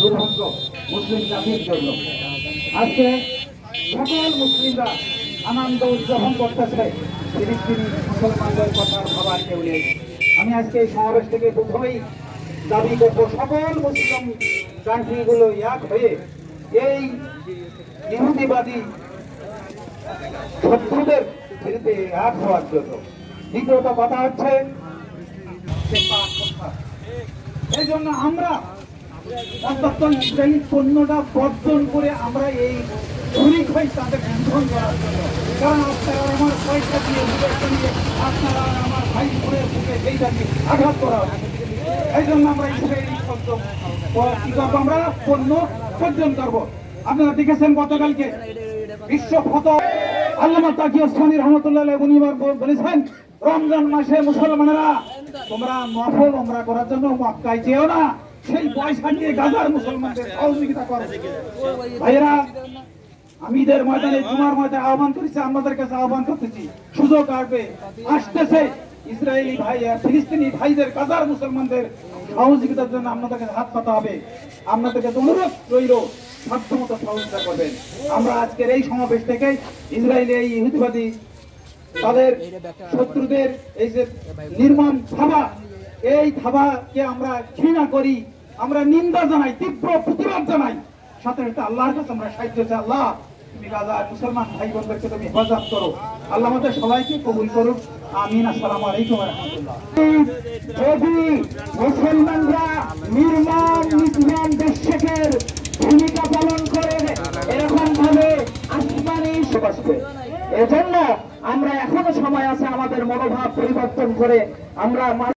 দুর্ভাগ্য মুসলিম জাতির জন্য। আজকে সকল মুসলিমরা আনন্দ উদযাপন করতেছে, ফিলিস্তিনি মুসলমানদের কথা ভাবার কেউ নেই। আমি আজকে এই সমাবেশ থেকে প্রথমেই দাবি করব, সকল মুসলিম কান্ট্রিগুলো এক হয়ে এই ইহুদিবাদী শত্রুদের বিরুদ্ধে এক হওয়ার জন্য। দ্বিতীয়ত কথা হচ্ছে এই জন্য আমরা ইসরায়েলি পণ্যটা বর্জন করে আমরা এই শরিক হই তাদের নিয়ন্ত্রণ করার জন্য। কারণ আপনারা আমার পয়সা দিয়ে আপনারা আমার ভাই বোনের বুকে সেইটা দিয়ে আঘাত করা হবে। এই জন্য আমরা ইসরায়েলি আমরা পণ্য বর্জন করবো। আপনারা দেখেছেন গতকালকে বিশ্ব ফত আল্লামা তাকি ওসমানী রহমতুল্লাহ উনি বলেছেন, রমজান মাসে মুসলমানেরা তোমরা নফল ওমরা করার জন্য মক্কায় যেও না, সেই পয়সা নিয়ে গাজার মুসলমানদের সহযোগিতা করো। ভাইয়েরা, আমি ঈদের ময়দানে জুমার ময়দানে আহ্বান করেছি, আমাদের কাছে আহ্বান করতেছি, সুযোগ আসবে আসতেছে ইসরায়েলি ভাই আর ফিলিস্তিনি ভাইদের গাজার মুসলমানদের সহযোগিতার জন্য আপনাদেরকে হাত পাতা হবে। আপনাদেরকে অনুরোধ রইল সাধ্যমতো সহযোগিতা করবেন। আমরা আজকের এই সমাবেশ থেকে ইসরায়েলি এই ইহুদিবাদী তাদের শত্রুদের এই যে নির্মম থাবা, এই থাবাকে আমরা ঘৃণা করি, আমরা নিন্দা জানাই, তীব্র প্রতিবাদ জানাই। সাথে সাথে আল্লাহর কাছে আমরা সাহায্য চাই, আল্লাহ তুমি গাজার মুসলমান ভাই বোনদেরকে তুমি হেফাজত করো। আল্লাহ আমাদের সবাইকে কবুল করুক, আমিন। আসসালামু আলাইকুম ওয়া রাহমাতুল্লাহ। যদি মুসলমানরা নির্মম দেশের ভূমিকা পালন করে এরকম ভাবে আসমানি আসবে, এজন্য আমরা এখনো সময় আছে আমাদের মনোভাব পরিবর্তন করে আমরা